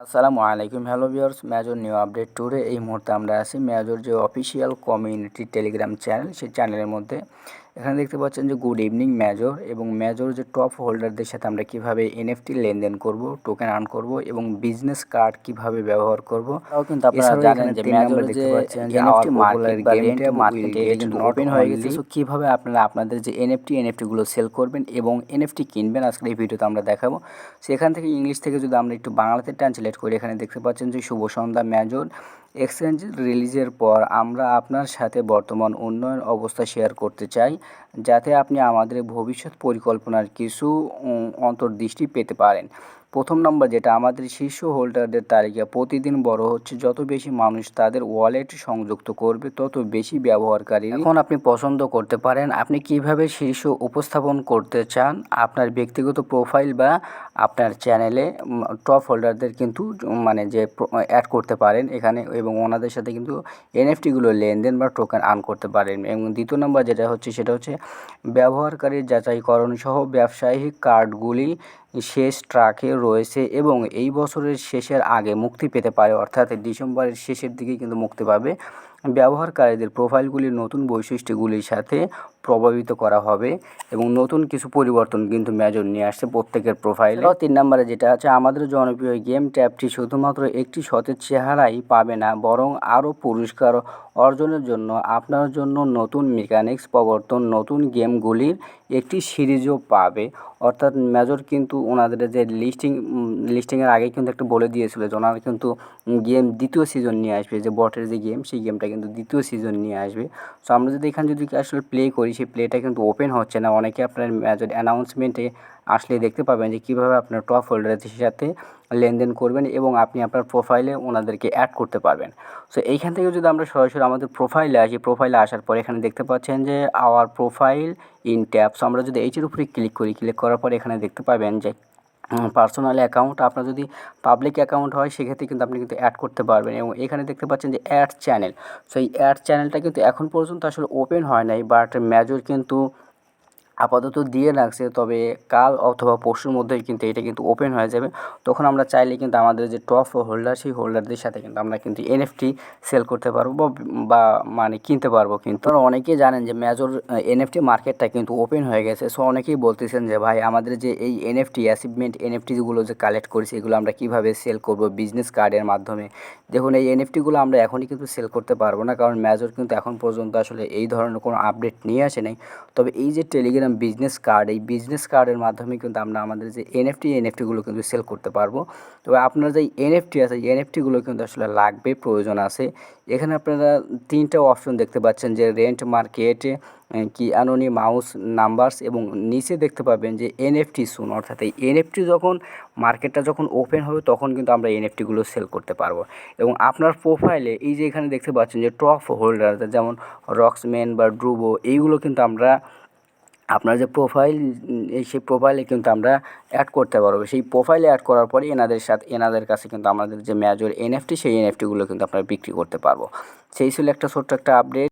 আসসালামু আলাইকুম, hello viewers, major new update ট্যুরে এই মুহূর্তে আমরা আছি মেজর যে অফিসিয়াল কমিউনিটি টেলিগ্রাম চ্যানেল, সেই চ্যানেলের মধ্যে। এখানে দেখতে পাচ্ছেন যে গুড ইভিনিং মেজর, এবং মেজর যে টপ হোল্ডারদের সাথে আমরা কিভাবে এনএফটি লেনদেন করব, টোকেন আর্ন করব এবং বিজনেস কার্ড কিভাবে ব্যবহার করব। তাও কিন্তু আপনারা জানেন যে মেজর যে এনএফটি মার্কেট বা রেন্ট মার্কেট এটা কিন্তু ওপেন হয়ে গেছে। সো কীভাবে আপনারা আপনাদের যে এনএফটিগুলো সেল করবেন এবং এনএফটি কিনবেন, আজকে এই ভিডিওতে আমরা দেখাবো। সেখান থেকে ইংলিশ থেকে যদি আমরা একটু বাংলাতে ট্রান্সলেট করি, এখানে দেখতে পাচ্ছেন যে শুভ সন্ধ্যা মেজর এক্সচেঞ্জ রিলিজের পর আমরা আপনার সাথে বর্তমান উন্নয়ন অবস্থা শেয়ার করতে চাই, যাতে আপনি আমাদের ভবিষ্যৎ পরিকল্পনার কিছু অন্তর্দৃষ্টি পেতে পারেন। প্রথম নম্বর যেটা, আমাদের শীর্ষ হোল্ডারদের তালিকা প্রতিদিন বড় হচ্ছে। যত বেশি মানুষ তাদের ওয়ালেট সংযুক্ত করবে, তত বেশি ব্যবহারকারী। এখন আপনি পছন্দ করতে পারেন আপনি কিভাবে শীর্ষ উপস্থাপন করতে চান আপনার ব্যক্তিগত প্রোফাইল বা আপনার চ্যানেলে। টপ হোল্ডারদের কিন্তু মানে যে অ্যাড করতে পারেন এখানে, এবং ওনাদের সাথে কিন্তু এনএফটিগুলো লেনদেন বা টোকেন আর্ন করতে পারেন। এবং দ্বিতীয় নম্বর যেটা হচ্ছে সেটা হচ্ছে ব্যবহারকারীর যাচাইকরণ সহ ব্যবসায়িক কার্ডগুলি শেষ ট্র্যাকে রয়েছে এবং এই বছরের শেষের আগে মুক্তি পেতে পারে, অর্থাৎ ডিসেম্বরের শেষের দিকে কিন্তু মুক্তি পাবে। ব্যবহারকারীদের প্রোফাইলগুলির নতুন বৈশিষ্ট্যগুলির সাথে প্রভাবিত করা হবে এবং নতুন কিছু পরিবর্তন কিন্তু মেজর নিয়ে আসছে প্রত্যেকের প্রোফাইলে। 3 নম্বরে যেটা আছে, আমাদের জনপ্রিয় গেম ট্যাবটি শুধুমাত্র একটি সতেজ চেহারাই পাবে না, বরং আরও পুরস্কার অর্জনের জন্য আপনার জন্য নতুন মেকানিক্স প্রবর্তন, নতুন গেমগুলির একটি সিরিজও পাবে। অর্থাৎ মেজর কিন্তু ওনাদের যে লিস্টিংয়ের আগে কিন্তু একটা বলে দিয়েছিল যে ওনারা কিন্তু গেম দ্বিতীয় সিজন নিয়ে আসবে, যে বটের যে গেম সেই গেমটা কিন্তু দ্বিতীয় সিজন নিয়ে আসবে। সো আমরা যদি এখানে যদি আসলে প্লে করি, সেই প্লেটা কিন্তু ওপেন হচ্ছে না। অনেকে আপনার মেজর অ্যানাউন্সমেন্টে আসলে দেখতে পাবেন যে কীভাবে আপনার টপ হোল্ডারদের সাথে লেনদেন করবেন এবং আপনি আপনার প্রোফাইলে ওনাদেরকে অ্যাড করতে পারবেন। সো এইখান থেকে যদি আমরা সরাসরি আমাদের প্রোফাইলে আসি, প্রোফাইলে আসার পর এখানে দেখতে পাচ্ছেন যে our profile in tab. So আমরা যদি এইটার উপরে ক্লিক করি, ক্লিক করার পর এখানে দেখতে পাবেন যে পার্সোনাল অ্যাকাউন্ট। আপনার যদি পাবলিক অ্যাকাউন্ট হয় সেক্ষেত্রে কিন্তু আপনি কিন্তু অ্যাড করতে পারবেন। এবং এখানে দেখতে পাচ্ছেন যে অ্যাড চ্যানেল। সো এই অ্যাড চ্যানেলটা কিন্তু এখন পর্যন্ত আসলে ওপেন হয় নাই, বাট মেজর কিন্তু আপাতত দিয়ে রাখছে। তবে কাল অথবা পরশুর মধ্যেই কিন্তু এটা কিন্তু ওপেন হয়ে যাবে। তখন আমরা চাইলে কিন্তু আমাদের যে টপ হোল্ডার, সেই হোল্ডারদের সাথে কিন্তু আমরা কিন্তু এনএফটি সেল করতে পারবো বা মানে কিনতে পারবো। কিন্তু অনেকেই জানেন যে মেজর এনএফটি মার্কেটটা কিন্তু ওপেন হয়ে গেছে। সো অনেকেই বলতেছেন যে ভাই, আমাদের যে এই এনএফটি অ্যাচিভমেন্ট এনএফটিগুলো যে কালেক্ট করেছি, এগুলো আমরা কীভাবে সেল করব বিজনেস কার্ডের মাধ্যমে। দেখুন, এই এনএফটিগুলো আমরা এখনই কিন্তু সেল করতে পারবো না, কারণ মেজর কিন্তু এখন পর্যন্ত আসলে এই ধরনের কোনো আপডেট নিয়ে আসে নাই। তবে এই যে টেলিগ্রাম বিজনেস কার্ড, এই বিজনেস কার্ডের মাধ্যমে কিন্তু আমরা আমাদের যে এনএফটিগুলো কিন্তু সেল করতে পারবো। তবে আপনার যে এনএফটি আছে, এই এনএফটিগুলো কিন্তু আসলে লাগবে, প্রয়োজন আছে। এখানে আপনারা 3টা অপশন দেখতে পাচ্ছেন, যে রেন্ট মার্কেট, কি অ্যানোনিমাস নাম্বারস, এবং নিচে দেখতে পাবেন যে এনএফটি সুন। অর্থাৎ এই এনএফটি যখন মার্কেটটা যখন ওপেন হবে তখন কিন্তু আমরা এনএফটিগুলো সেল করতে পারবো। এবং আপনার প্রোফাইলে এই যে এখানে দেখতে পাচ্ছেন যে টপ হোল্ডার, যেমন রক্সম্যান বা ড্রুবো, এইগুলো কিন্তু আমরা আপনার যে প্রোফাইল, সেই প্রোফাইলে কিন্তু আমরা অ্যাড করতে পারবো। সেই প্রোফাইলে অ্যাড করার পরে এনাদের কাছে কিন্তু আমাদের যে মেজর এনএফটি, সেই এনএফটিগুলো কিন্তু আপনারা বিক্রি করতে পারবো। সেই ছিল একটা ছোট্ট একটা আপডেট।